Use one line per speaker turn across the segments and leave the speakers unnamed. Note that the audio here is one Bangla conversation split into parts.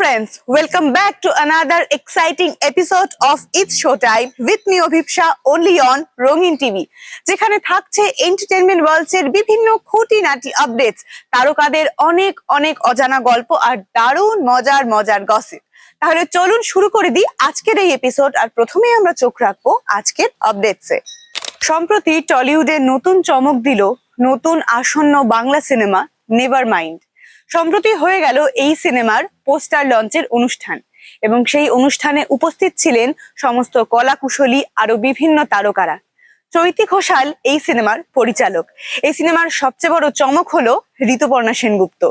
friends, welcome back to another exciting episode of It's Showtime with me Abhipsha only on Rongin TV যেখানে থাকছে এন্টারটেইনমেন্ট ওয়ার্ল্ডস এর বিভিন্ন খুঁটিনাটি আপডেটস, তারকাদের অনেক অনেক অজানা গল্প আর দারুণ মজার গসিপ। তাহলে চলুন শুরু করে দিই আজকের এই এপিসোড। আর প্রথমেই আমরা চোখ রাখবো আজকের আপডেটসে। সম্প্রতি টলিউডে নতুন চমক দিল নতুন আসন্ন বাংলা সিনেমা নেভারমাইন্ড। সম্প্রতি হয়ে গেল এই সিনেমার পোস্টার লঞ্চের অনুষ্ঠান এবং সেই অনুষ্ঠানে উপস্থিত ছিলেন সমস্ত কলাকুশলী আরো বিভিন্ন তারকারা। চৈতি ঘোষাল এই সিনেমার পরিচালক। এই সিনেমার সবচেয়ে বড় চমক হলো ঋতুপর্ণা সেনগুপ্ত।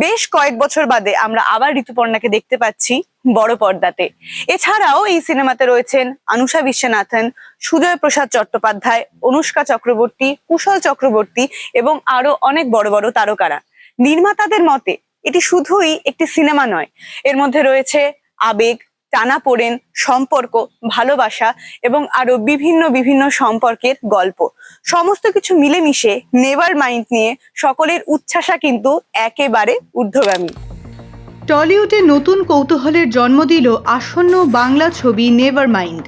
বেশ কয়েক বছর বাদে আমরা আবার ঋতুপর্ণাকে দেখতে পাচ্ছি বড় পর্দাতে। এছাড়াও এই সিনেমাতে রয়েছেন আনুষা বিশ্বনাথন, সুজয় প্রসাদ চট্টোপাধ্যায়, অনুষ্কা চক্রবর্তী, কুশল চক্রবর্তী এবং আরো অনেক বড় বড় তারকারা। নির্মাতাদের মতে এটি শুধুই একটি সিনেমা নয়, এর মধ্যে রয়েছে আবেগ, টানাপোড়েন, সম্পর্ক, ভালোবাসা এবং আরো বিভিন্ন সম্পর্কের গল্প। সমস্ত কিছু মিলেমিশে নেভারমাইন্ড নিয়ে সকলের উচ্ছ্বাসা কিন্তু একেবারে ঊর্ধ্বগামী।
টলিউডে নতুন কৌতূহলের জন্ম দিল আসন্ন বাংলা ছবি নেভারমাইন্ড।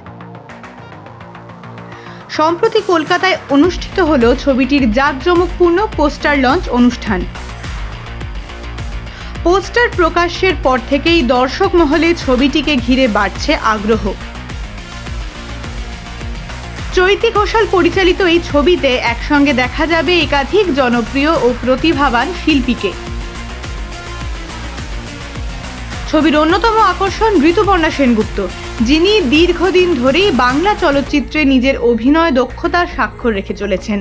সম্প্রতি কলকাতায় অনুষ্ঠিত হলো ছবিটির জাঁকজমকপূর্ণ পোস্টার লঞ্চ অনুষ্ঠান। পোস্টার প্রকাশের পর থেকেই দর্শক মহলে ছবিটিকে ঘিরে বাড়ছে আগ্রহ। চৈতি ঘোষাল পরিচালিত এই ছবিতে একসঙ্গে দেখা যাবে একাধিক জনপ্রিয় ও প্রতিভাবান শিল্পীকে। ছবির অন্যতম আকর্ষণ ঋতুপর্ণা সেনগুপ্ত, যিনি দীর্ঘদিন ধরেই বাংলা চলচ্চিত্রে নিজের অভিনয় দক্ষতার স্বাক্ষর রেখে চলেছেন।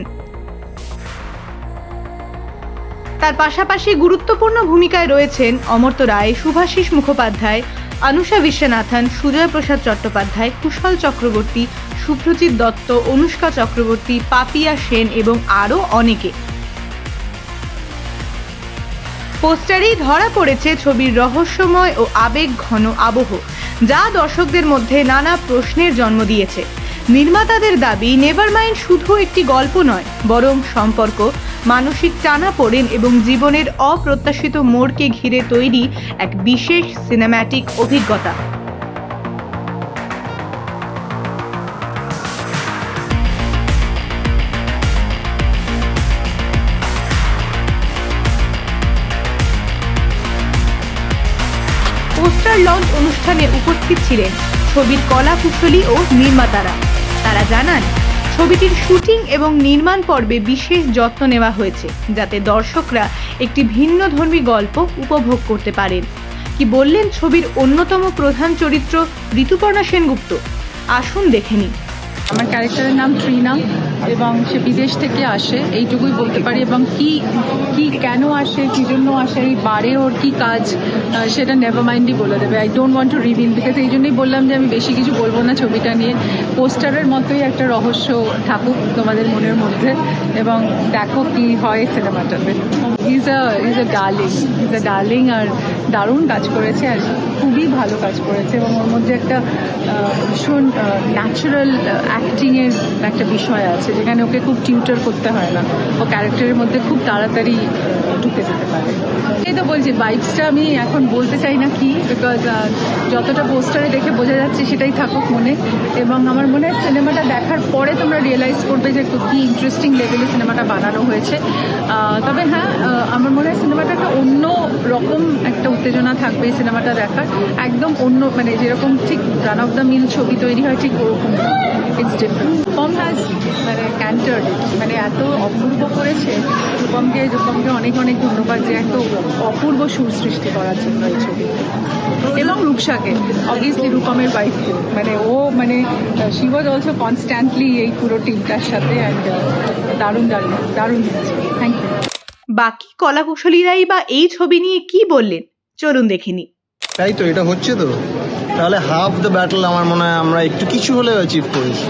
তার পাশাপাশি গুরুত্বপূর্ণ ভূমিকায় রয়েছেন অমর্ত্য রায়, শুভাশিস মুখোপাধ্যায়, আনুষা বিশ্বনাথন, সুজয় প্রসাদ চট্টোপাধ্যায়, কুশল চক্রবর্তী, শুভ্রজিৎ দত্ত, অনুষ্কা চক্রবর্তী, পাপিয়া সেন এবং আরও অনেকে। পোস্টারেই ধরা পড়েছে ছবির রহস্যময় ও আবেগ ঘন আবহ, যা দর্শকদের মধ্যে নানা প্রশ্নের জন্ম দিয়েছে। নির্মাতাদের দাবি, নেভারমাইন্ড শুধু একটি গল্প নয়, বরং সম্পর্ক, মানসিক টানাপোড়েন এবং জীবনের অপ্রত্যাশিত মোড়কে ঘিরে তৈরি এক বিশেষ সিনেম্যাটিক অভিজ্ঞতা। পোস্টার লঞ্চ অনুষ্ঠানে উপস্থিত ছিলেন ছবির কলাকুশলী ও নির্মাতারা। তারা জানান, ছবিটির শুটিং এবং নির্মাণ পর্বে বিশেষ যত্ন নেওয়া হয়েছে যাতে দর্শকরা একটি ভিন্নধর্মী গল্প উপভোগ করতে পারেন। কি বললেন ছবির অন্যতম প্রধান চরিত্র ঋতুপর্ণা সেনগুপ্ত, আসুন দেখে নিন।
আমার ক্যারেক্টারের নাম ট্রিনা এবং সে বিদেশ থেকে আসে, এইটুকুই বলতে পারি। এবং কি কেন আসে, কী জন্য আসে, এই বারে ওর কী কাজ, সেটা নেভারমাইন্ডই বলে দেবে। I don't want to reveal, because এই জন্যই বললাম যে আমি বেশি কিছু বলবো না ছবিটা নিয়ে। পোস্টারের মতোই একটা রহস্য থাকুক তোমাদের মনের মধ্যে এবং দেখো কি হয় সিনেমাটাতে। ইজ আ ডার্লিং আর দারুণ কাজ করেছে আর খুবই ভালো কাজ করেছে এবং ওর মধ্যে একটা ভীষণ ন্যাচারাল অ্যাক্টিংয়ের একটা বিষয় আছে, যেখানে ওকে খুব টিউটার করতে হয় না, ও ক্যারেক্টারের মধ্যে খুব তাড়াতাড়ি ঢুকে যেতে পারে। এই তো বলছি, ভাইবসটা আমি এখন বলতে চাই না কি, বিকজ যতটা পোস্টারে দেখে বোঝা যাচ্ছে সেটাই থাকুক মনে। এবং আমার মনে হয় সিনেমাটা দেখার পরে তোমরা রিয়েলাইজ করবে যে কি ইন্টারেস্টিং লেভেলে সিনেমাটা বানানো হয়েছে। তবে হ্যাঁ, আমার মনে হয় সিনেমাটা একটা অন্য রকম একটা উত্তেজনা থাকবে এই সিনেমাটা দেখার, একদম অন্য, মানে যেরকম ঠিক রান অফ দ্য মিল ছবি তৈরি হয় ঠিক ওরকম। It's different. Rupam has cantered, এত অপূর্ব করেছে। রূপমকে অনেক ধন্যবাদ যে এত অপূর্ব সুর সৃষ্টি করার জন্য এই ছবি। এবং রূপসাকে, অবভিয়াসলি রূপমের ওয়াইফকে, শি ওয়াজ অলসো কনস্ট্যান্টলি এই পুরো টিমটার সাথে। অ্যান্ড দারুণ থ্যাংক ইউ।
বাকি কলাকুশলীরাই বা এই ছবি নিয়ে কি বললেন, চলুন দেখে নিই।
তাই তো, এটা হচ্ছে তো, তাহলে হাফ দ্য ব্যাটল আমার মনে হয় আমরা একটু কিছু হলেও অ্যাচিভ করেছি।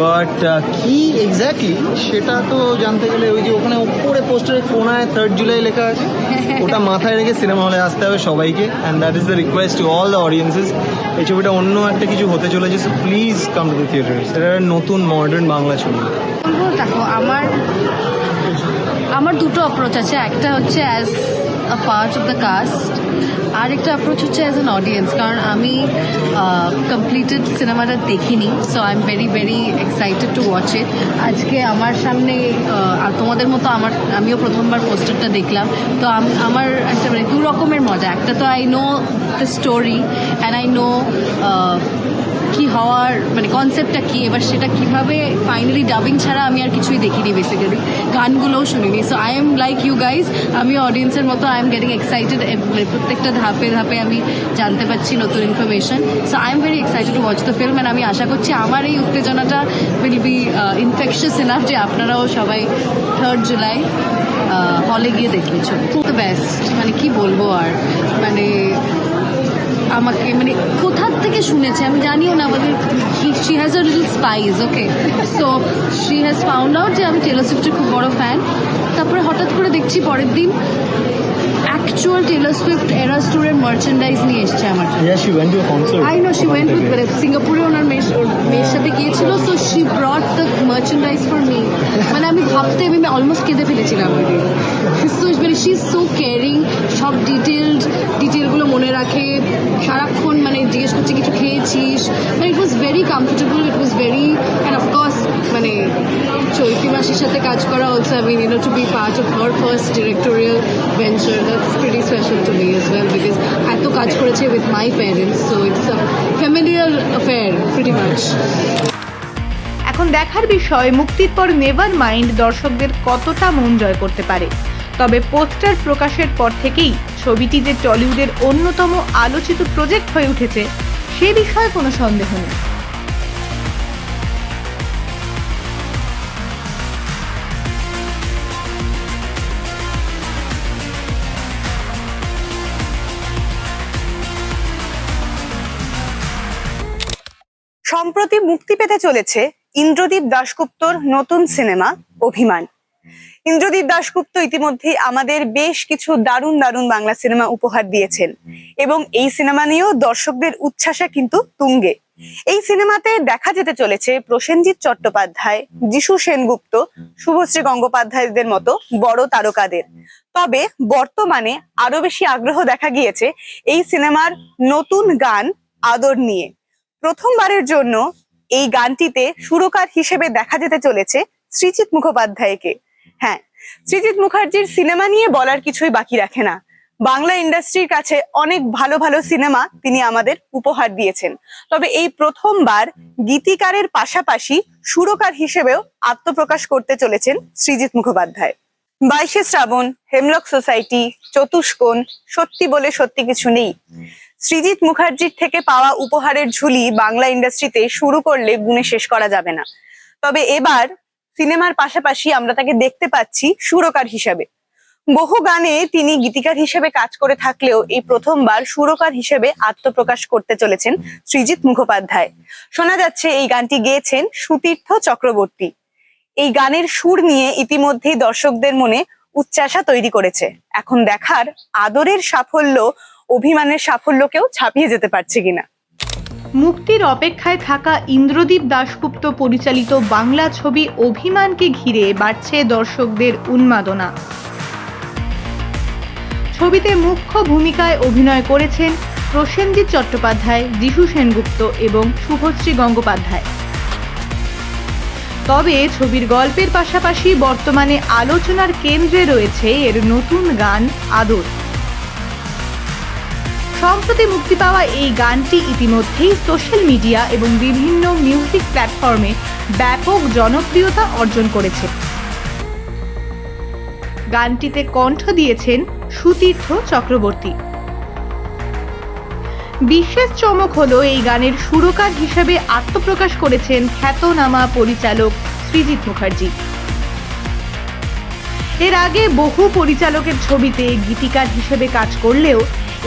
বাট কি এক্স্যাক্টলি সেটা তো জানতে গেলে ওই যে ওখানে উপরে পোস্টারের কোনায় 3 জুলাই লেখা আছে, ওটা মাথায় রেখে সিনেমা হলে আসতে হবে সবাইকে। And that is the request to all the audiences. এই ছবিটা অন্য একটা কিছু হতে চলেছে, so please come to the theatre. এটা নতুন মডার্ন বাংলা ছবি।
দেখো, আমার দুটো অ্যাপ্রোচ আছে। একটা হচ্ছে as a part of the cast, আর একটা অ্যাপ্রোচ হচ্ছে অ্যাজ অ্যান অডিয়েন্স, কারণ আমি কমপ্লিটেড সিনেমাটা দেখিনি, so I am very very excited to watch it. আজকে আমার সামনে আর তোমাদের মতো আমিও প্রথমবার পোস্টারটা দেখলাম, তো আমার একটা মানে দু রকমের মজা। একটা তো I know the story and I know কি হওয়ার মানে কনসেপ্টটা কি, এবার সেটা কিভাবে ফাইনালি ডাবিং ছাড়া আমি আর কিছুই দেখিনি, বেসিক্যালি গানগুলোও শুনিনি। So I am like you guys, আমি অডিয়েন্সের মতো আই এম গেটিং এক্সাইটেড, মানে প্রত্যেকটা ধাপে ধাপে আমি জানতে পারছি নতুন information. So I am very excited to watch the film, and আমি আশা করছি আমার এই উত্তেজনাটা উইল বি ইনফেকশাস এনাফ যে আপনারাও সবাই 3rd জুলাই হলে গিয়ে দেখবে ছবি। দ্য বেস্ট, মানে কি বলবো আর, মানে আমাকে মানে কোথার থেকে শুনেছে আমি জানিও না, মানে she has a little spice, okay, so she has found out যে আমি টেলর সুইফটের খুব বড় ফ্যান। তারপরে হঠাৎ করে দেখছি পরের দিন অ্যাকচুয়াল টেলর সুইফট এরাস ট্যুরের মার্চেন্ডাইজ নিয়ে এসছে আমার জন্য।
Yeah, she went to a concert.
I know she went with সিঙ্গাপুরে ওনার মেয়ের সাথে গিয়েছিল, so she ব্রট the merchandise for me. মানে আমি ভাবতে আমি অলমোস্ট কেঁদে ফেলেছিলাম। শি ইজ সো কেয়ারিং, সব ডিটেলগুলো মনে রাখে, সারাক্ষণ মানে জিজ্ঞেস করছে কিছু খেয়েছিস, মানে it was very comfortable, it was very, and of course মানে চৈতি মাসির সাথে কাজ করা also, I mean to be part of her first directorial venture, that's pretty special to me as well, because এত কাজ করেছে with my parents, so it's a familiar affair pretty much.
এখন দেখার বিষয় মুক্তির পর নেভার মাইন্ড দর্শকদের কতটা মন জয় করতে পারে। তবে পোস্টার প্রকাশের পর থেকেই ছবিটি যে টলিউডের অন্যতম আলোচিত প্রজেক্ট হয়ে উঠেছে সে বিষয়ে কোনো সন্দেহ নেই।
সম্প্রতি মুক্তি পেতে চলেছে ইন্দ্রদীপ দাশগুপ্তর নতুন সিনেমা অভিমান। ইন্দ্রদীপ দাশগুপ্ত ইতিমধ্যে আমাদের বেশ কিছু দারুণ দারুণ বাংলা সিনেমা উপহার দিয়েছেন এবং এই সিনেমা নিয়েও দর্শকদের উচ্ছ্বাসা কিন্তু তুঙ্গে। এই সিনেমাতে দেখা যেতে চলেছে প্রসেনজিৎ চট্টোপাধ্যায়, যিশু সেনগুপ্ত, শুভশ্রী গঙ্গোপাধ্যায়দের মতো বড় তারকাদের। তবে বর্তমানে আরো বেশি আগ্রহ দেখা গিয়েছে এই সিনেমার নতুন গান আদর নিয়ে। প্রথমবারের জন্য এই গানটিতে সুরকার হিসেবে দেখা যেতে চলেছে সৃজিত মুখোপাধ্যায়কে। হ্যাঁ, সৃজিত মুখার্জির সিনেমা নিয়ে বলার কিছুই বাকি রাখে না। বাংলা ইন্ডাস্ট্রির কাছে অনেক ভালো ভালো সিনেমা তিনি আমাদের উপহার দিয়েছেন, তবে এই প্রথমবার গীতিকারের পাশাপাশি সুরকার হিসেবেও আত্মপ্রকাশ করতে চলেছেন সৃজিত মুখোপাধ্যায়। 22শে শ্রাবণ, হেমলক সোসাইটি, চতুষ্কোণ, সত্যি বলে সত্যি কিছু নেই, সৃজিত মুখার্জির থেকে পাওয়া উপহারের ঝুলি বাংলা ইন্ডাস্ট্রিতে শুরু করলে গুণে শেষ করা যাবে না। তবে এবার সিনেমার পাশাপাশি আমরা তাকে দেখতে পাচ্ছি সুরকার হিসেবে। বহু গানে তিনি গীতিকার হিসেবে কাজ করে থাকলেও এই প্রথমবার সুরকার হিসেবে আত্মপ্রকাশ করতে চলেছেন সৃজিত মুখোপাধ্যায়। শোনা যাচ্ছে এই গানটি গেয়েছেন সুতীর্থ চক্রবর্তী। এই গানের সুর নিয়ে ইতিমধ্যেই দর্শকদের মনে উচ্চাসা তৈরি করেছে। এখন দেখার আদরের সাফল্য অভিমানের সাফল্যকেও ছাপিয়ে যেতে পারছে কিনা।
মুক্তির অপেক্ষায় থাকা ইন্দ্রদীপ দাশগুপ্ত পরিচালিত বাংলা ছবি অভিমানকে ঘিরে বাড়ছে দর্শকদের উন্মাদনা। ছবিতে মুখ্য ভূমিকায় অভিনয় করেছেন প্রসেনজিৎ চট্টোপাধ্যায়, যিশু সেনগুপ্ত এবং শুভশ্রী গঙ্গোপাধ্যায়। তবে ছবির গল্পের পাশাপাশি বর্তমানে আলোচনার কেন্দ্রে রয়েছে এর নতুন গান আদর। সম্প্রতি মুক্তি পাওয়া এই গানটি ইতিমধ্যেই সোশ্যাল মিডিয়া এবং বিভিন্ন মিউজিক প্ল্যাটফর্মে ব্যাপক জনপ্রিয়তা অর্জন করেছে। গানটিতে কণ্ঠ দিয়েছেন সুতীর্থ চক্রবর্তী। বিশেষ চমক হলো এই গানের সুরকার হিসেবে আত্মপ্রকাশ করেছেন খ্যাতনামা পরিচালক সৃজিত মুখার্জি। এর আগে বহু পরিচালকের ছবিতে গীতিকার হিসেবে কাজ করলেও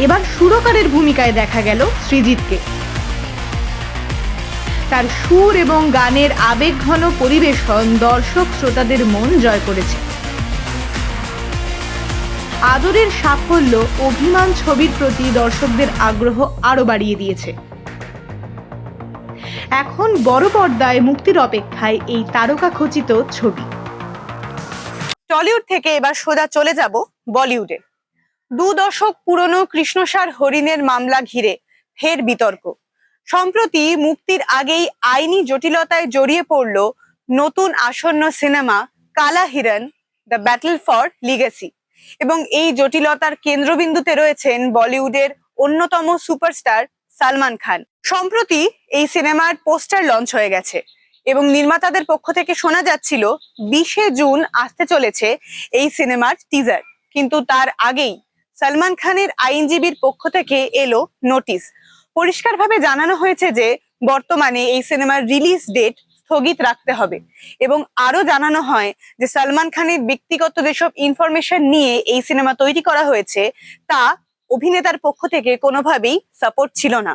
এবার সুরকারের ভূমিকায় দেখা গেল সৃজিতকে। তার সুর এবং গানের আবেগঘন পরিবেশন দর্শক শ্রোতাদের মন জয় করেছে। আদরের সাফল্য অভিমান ছবির প্রতি দর্শকদের আগ্রহ আরো বাড়িয়ে দিয়েছে। এখন বড় পর্দায় মুক্তির অপেক্ষায় এই তারকাখচিত ছবি।
টলিউড থেকে এবার সোজা চলে যাব বলিউডে। দশক পুরনো কৃষ্ণসার হরিণের মামলা ঘিরে ফের বিতর্ক। সম্প্রতি মুক্তির আগেই আইনি জটিলতায় জড়িয়ে পড়ল নতুন আসন্ন সিনেমা কালা Hiran, the battle for legacy. এবং এই জটিলতার কেন্দ্রবিন্দুতে রয়েছেন বলিউডের অন্যতম সুপারস্টার সালমান খান। সম্প্রতি এই সিনেমার পোস্টার লঞ্চ হয়ে গেছে এবং নির্মাতাদের পক্ষ থেকে শোনা যাচ্ছিল 20শে জুন আসতে চলেছে এই সিনেমার টিজার। কিন্তু তার আগেই সালমান খানের আইনজীবীর পক্ষ থেকে এলো নোটিশ। পরিষ্কারভাবে জানানো হয়েছে যে বর্তমানে এই সিনেমার রিলিজ ডেট স্থগিত রাখতে হবে এবং আরো জানানো হয় যে সালমান খানের ব্যক্তিগত যেসব ইনফরমেশন নিয়ে এই সিনেমা তৈরি করা হয়েছে তা অভিনেতার পক্ষ থেকে কোনোভাবেই সাপোর্ট ছিল না।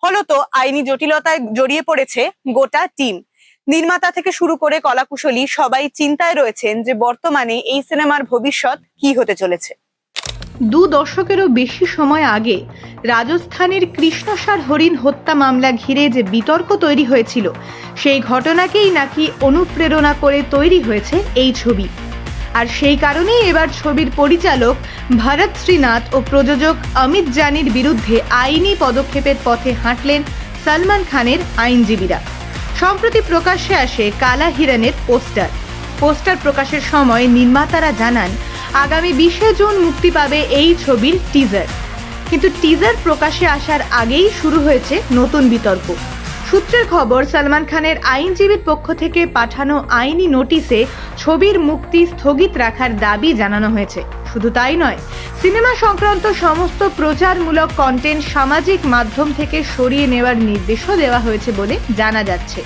ফলত আইনি জটিলতায় জড়িয়ে পড়েছে গোটা টিম। নির্মাতা থেকে শুরু করে কলাকুশলী সবাই চিন্তায় রয়েছেন যে বর্তমানে এই সিনেমার ভবিষ্যৎ কি হতে চলেছে।
2 দশকেরও বেশি সময় আগে রাজস্থানের কৃষ্ণসার হরিণ হত্যা মামলা ঘিরে যে বিতর্ক তৈরি হয়েছিল, সেই ঘটনাকেই নাকি অনুপ্রেরণা করে তৈরি হয়েছে এই ছবি। আর সেই কারণেই এবার ছবির পরিচালক ভরত শ্রীনাথ ও প্রযোজক অমিত জানির বিরুদ্ধে আইনি পদক্ষেপের পথে হাঁটলেন সালমান খানের আইনজীবীরা। সম্প্রতি প্রকাশ্যে আসে কালা হিরণের পোস্টার প্রকাশের সময় নির্মাতারা জানান আগামী 20শে জুন মুক্তি পাবে এই ছবির টিজার। কিন্তু টিজার প্রকাশে আসার আগেই শুরু হয়েছে নতুন বিতর্ক। সূত্রের খবর, সালমান খানের আইনজীবীর পক্ষ থেকে পাঠানো আইনি নোটিশে ছবির মুক্তি স্থগিত রাখার দাবি জানানো হয়েছে। শুধু তাই নয়, সিনেমা সংক্রান্ত সমস্ত প্রচারমূলক কন্টেন্ট সামাজিক মাধ্যম থেকে সরিয়ে নেওয়ার নির্দেশও দেওয়া হয়েছে বলে জানা যাচ্ছে।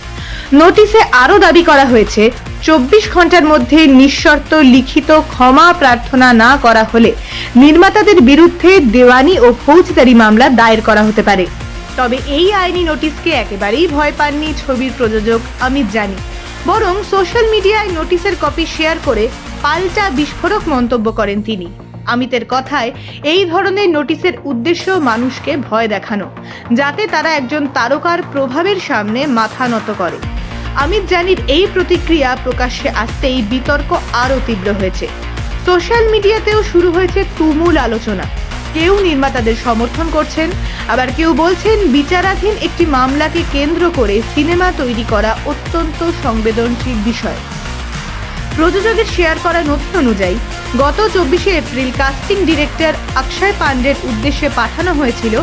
নোটিশে আরও দাবি করা হয়েছে 24 ঘন্টার মধ্যে নিঃশর্ত লিখিত ক্ষমা প্রার্থনা না করা হলে নির্মাতাদের বিরুদ্ধে দেওয়ানি ও ফৌজদারি মামলা দায়ের করা হতে পারে। তবে এই আইনি নোটিশকে একেবারেই ভয় পাননি ছবির প্রযোজক অমিত জানি, বরং সোশ্যাল মিডিয়ায় নোটিশের কপি শেয়ার করে পাল্টা বিস্ফোরক মন্তব্য করেন তিনি। অমিতের কথায়, এই ধরনের নোটিশের উদ্দেশ্য মানুষকে ভয় দেখানো, যাতে তারা একজন তারকার প্রভাবের সামনে মাথা নত করে। অমিত জানির এই প্রতিক্রিয়া প্রকাশ্যে আসতেই বিতর্ক আরও তীব্র হয়েছে। সোশ্যাল মিডিয়াতেও শুরু হয়েছে তুমুল আলোচনা। কেউ নির্মাতাদের সমর্থন করছেন, আবার কেউ বলছেন বিচারাধীন একটি মামলাকে কেন্দ্র করে সিনেমা তৈরি করা অত্যন্ত সংবেদনশীল বিষয়। প্রযোজকের শেয়ার করা নথি অনুযায়ী গত 24শে এপ্রিল কাস্টিং ডিরেক্টর অক্ষয় পান্ডের উদ্দেশ্যে পাঠানো হয়েছিল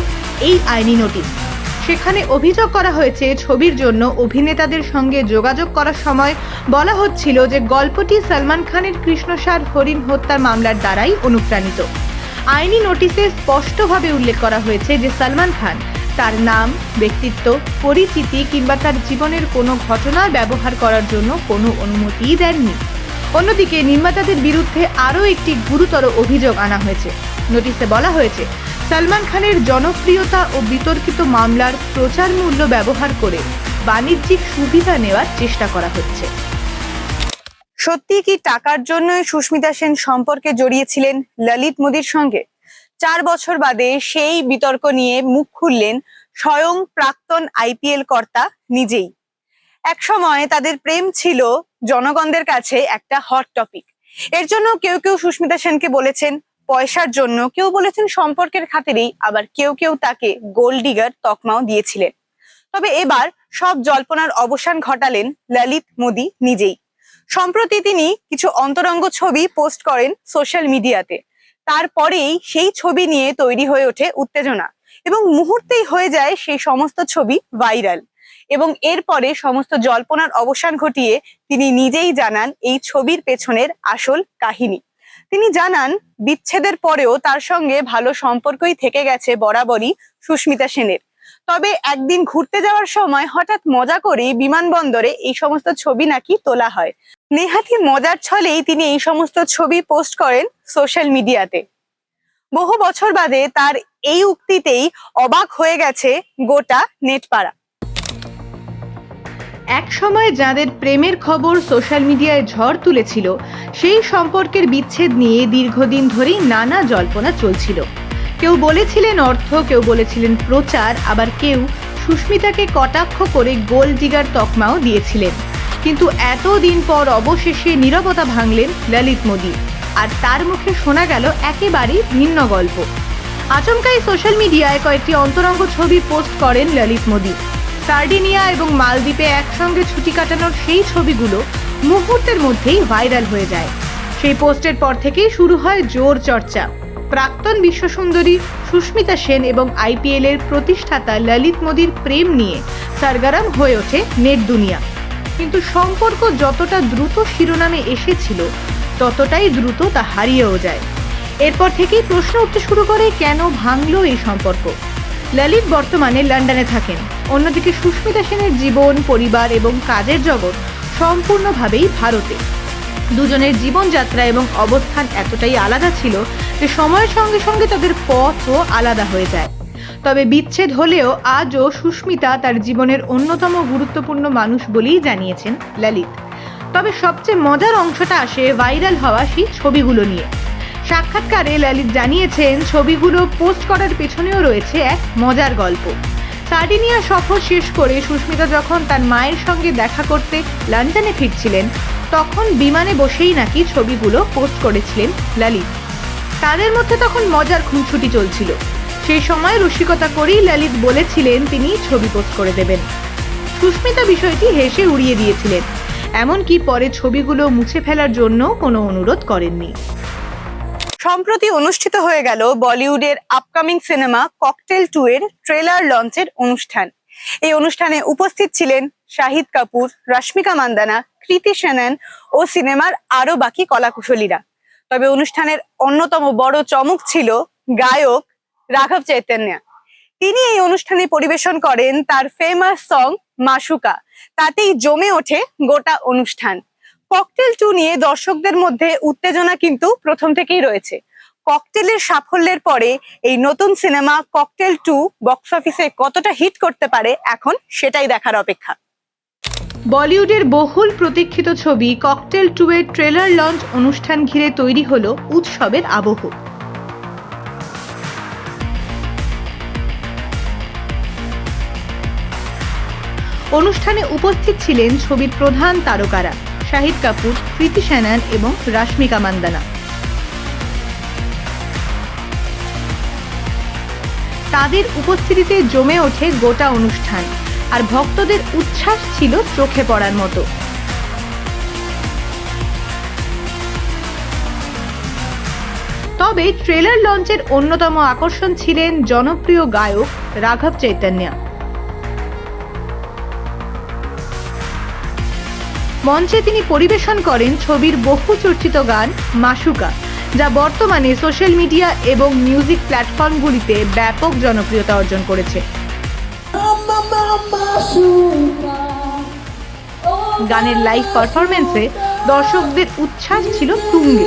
এই আইনি নোটিশ। সেখানে অভিযোগ করা হয়েছে ছবির জন্য অভিনেতাদের সঙ্গে যোগাযোগ করার সময় বলা হচ্ছিল যে গল্পটি সালমান খানের কৃষ্ণসার হরিণ হত্যার মামলার দ্বারাই অনুপ্রাণিত। আইনি নোটিশে স্পষ্টভাবে উল্লেখ করা হয়েছে যে সালমান খান তার নাম, ব্যক্তিত্ব, পরিচিতি কিংবা তার জীবনের কোনো ঘটনার ব্যবহার করার জন্য কোনো অনুমতিই দেননি। অন্যদিকে নির্মাতাদের বিরুদ্ধে আরও একটি গুরুতর অভিযোগ আনা হয়েছে। নোটিশে বলা হয়েছে সালমান খানের জনপ্রিয়তা ও বিতর্কিত মামলার প্রচার মূল্য ব্যবহার করে বাণিজ্যিক সুবিধা নেওয়ার চেষ্টা করা হচ্ছে।
সত্যি কি টাকার জন্যই সুস্মিতা সেন সম্পর্কে জড়িয়েছিলেন ললিত মোদির সঙ্গে? 4 বছর বাদে সেই বিতর্ক নিয়ে মুখ খুললেন স্বয়ং প্রাক্তন আইপিএল কর্তা নিজেই। এক সময় তাদের প্রেম ছিল জনগণদের কাছে একটা হট টপিক। এর জন্য কেউ কেউ সুস্মিতা সেনকে বলেছেন পয়সার জন্য, কেউ বলেছেন সম্পর্কের খাতিরেই, আবার কেউ কেউ তাকে গোল্ড ডিগার তকমাও দিয়েছিলেন। তবে এবার সব জল্পনার অবসান ঘটালেন ললিত মোদি নিজেই। সম্প্রতি তিনি কিছু অন্তরঙ্গ ছবি পোস্ট করেন সোশ্যাল মিডিয়াতে। তারপরেই সেই ছবি নিয়ে তৈরি হয়ে ওঠে উত্তেজনা এবং মুহূর্তেই হয়ে যায় সেই সমস্ত ছবি ভাইরাল। এবং এরপরে সমস্ত জল্পনার অবসান ঘটিয়ে তিনি নিজেই জানান এই ছবির পেছনের আসল কাহিনী। তিনি জানান বিচ্ছেদের পরেও তার সঙ্গে ভালো সম্পর্কই থেকে গেছে বরাবরই সুস্মিতা সেনের। তবে একদিন ঘুরতে যাওয়ার সময় হঠাৎ মজা করে বিমানবন্দরে এই সমস্ত ছবি নাকি তোলা হয়। নেহাতি মজার ছলেই তিনি এই সমস্ত ছবি পোস্ট করেন সোশ্যাল মিডিয়াতে। বহু বছর বাদে তার এই উক্তিতেই অবাক হয়ে গেছে গোটা নেটপাড়া।
এক সময় যাদের প্রেমের খবর সোশ্যাল মিডিয়ায় ঝড় তুলেছিল, সেই সম্পর্কের বিচ্ছেদ নিয়ে দীর্ঘদিন ধরেই নানা জল্পনা চলছিল। কেউ বলেছিলেন অর্থ, কেউ বলেছিলেন প্রচার, আবার কেউ সুস্মিতাকে কটাক্ষ করে গোল্ড ডিগার তকমাও দিয়েছিলেন। কিন্তু এতদিন পর অবশেষে নীরবতা ভাঙলেন ললিত মোদি। আর তার মুখে শোনা গেল একেবারেই ভিন্ন গল্প। আচমকাই সোশ্যাল মিডিয়ায় কয়েকটি অন্তরঙ্গ ছবি পোস্ট করেন ললিত মোদী। সার্ডিনিয়া এবং মালদ্বীপে একসঙ্গে ছুটি কাটানোর সেই ছবিগুলো মুহূর্তের মধ্যেই ভাইরাল হয়ে যায়। সেই পোস্টের পর থেকেই শুরু হয় জোর চর্চা। প্রাক্তন বিশ্বসুন্দরী সুস্মিতা সেন এবং আইপিএল এর প্রতিষ্ঠাতা ললিত মোদীর প্রেম নিয়ে সরগরম হয়ে ওঠে নেট দুনিয়া। কিন্তু সম্পর্ক যতটা দ্রুত শিরোনামে এসেছিল ততটাই দ্রুত তা হারিয়েও যায়। এরপর থেকেই প্রশ্ন উঠতে শুরু করে, কেন ভাঙলো এই সম্পর্ক? ললিত বর্তমানে লন্ডনে থাকেন, অন্যদিকে সুস্মিতা সেনের জীবন, পরিবার এবং কাজের জগৎ সম্পূর্ণভাবেই ভারতে। দুজনের জীবনযাত্রা এবং অবস্থান এতটাই আলাদা ছিল যে সময়ের সঙ্গে সঙ্গে তাদের পথও আলাদা হয়ে যায়। তবে বিচ্ছেদ হলেও আজও সুস্মিতা তার জীবনের অন্যতম গুরুত্বপূর্ণ মানুষ বলেই জানিয়েছেন ললিত। তবে সবচেয়ে মজার অংশটা আসে ভাইরাল হওয়া সেই ছবিগুলো নিয়ে। সাক্ষাৎকারে ললিত জানিয়েছেন, ছবিগুলো পোস্ট করার পেছনেও রয়েছে এক মজার গল্প। সার্ডিনিয়া সফর শেষ করে সুস্মিতা যখন তার মায়ের সঙ্গে দেখা করতে লন্ডনে ফিরছিলেন, তখন বিমানে বসেই নাকি ছবিগুলো পোস্ট করেছিলেন ললিত। তাদের মধ্যে তখন মজার খুনসুটি চলছিল। সেই সময় রসিকতা করেই ললিত বলেছিলেন তিনি ছবি পোস্ট করে দেবেন। সুস্মিতা বিষয়টি হেসে উড়িয়ে দিয়েছিলেন, এমনকি পরে ছবিগুলো মুছে ফেলার জন্য কোনো অনুরোধ করেননি।
সম্প্রতি অনুষ্ঠিত হয়ে গেল বলিউডের আপকামিং সিনেমা ককটেল 2 এর ট্রেলার লঞ্চের অনুষ্ঠান। এই অনুষ্ঠানে উপস্থিত ছিলেন শাহিদ কাপুর, রশ্মিকা মান্দানা, কৃতি সেনন ও সিনেমার আরো বাকি কলাকুশলীরা। তবে অনুষ্ঠানের অন্যতম বড় চমক ছিল গায়ক রাঘব চৈতন্য। তিনি এই অনুষ্ঠানে পরিবেশন করেন তার ফেমাস সং মাশুকা। তাতেই জমে ওঠে গোটা অনুষ্ঠান। ককটেল 2 নিয়ে দর্শকদের মধ্যে উত্তেজনা কিন্তু প্রথম থেকেই রয়েছে। ককটেলের সাফল্যের পরে এই নতুন সিনেমা ককটেল 2 বক্স অফিসে কতটা হিট করতে পারে এখন সেটাই দেখার অপেক্ষা।
বলিউডের বহুল প্রতীক্ষিত ছবি ককটেল 2 এর ট্রেলার লঞ্চ অনুষ্ঠান ঘিরে তৈরি হলো উৎসবের আবহ। অনুষ্ঠানে উপস্থিত ছিলেন ছবির প্রধান তারকারা শাহিদ কাপুর, কৃতি সেনন এবং রশ্মিকা মান্দানা। তাদের উপস্থিতিতে জমে ওঠে গোটা অনুষ্ঠান, আর ভক্তদের উচ্ছ্বাস ছিল চোখে পড়ার মতো। তবে ট্রেলার লঞ্চের অন্যতম আকর্ষণ ছিলেন জনপ্রিয় গায়ক রাঘব চৈতন্য। মঞ্চে তিনি পরিবেশন করেন ছবির বহু চর্চিত গান মাশুকা, যা বর্তমানে সোশ্যাল মিডিয়া এবং মিউজিক প্ল্যাটফর্মগুলিতে ব্যাপক জনপ্রিয়তা অর্জন করেছে। গানের লাইভ পারফরমেন্সে দর্শকদের উচ্ছ্বাস ছিল তুঙ্গে।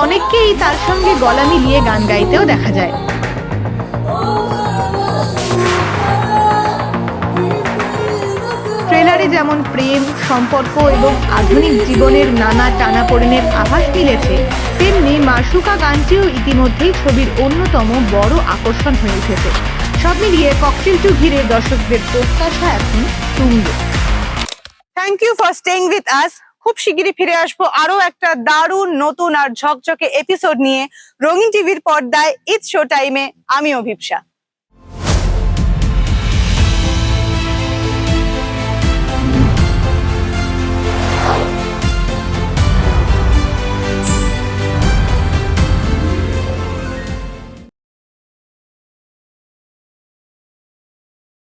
অনেককেই তার সঙ্গে গলা মিলিয়ে গান গাইতেও দেখা যায়। ট্রেলারে যেমন প্রেম, সম্পর্ক এবং আধুনিক জীবনের নানা টানাপোড়েনের আভাস মিলেছে, তেমনি মাশুকা গানটিও ইতিমধ্যেই ছবির অন্যতম বড় আকর্ষণ হয়ে উঠেছে। সব মিলিয়ে ককটেল 2 ঘিরে দর্শকদের প্রত্যাশা এখন তুঙ্গে।
Thank you for staying with us. খুব শিগগিরই ফিরে আসবো আরো একটা দারুণ নতুন আর ঝকঝকে এপিসোড নিয়ে রঙিন টিভির পর্দায় ইটস শো টাইমে। আমি অভিপ্সা।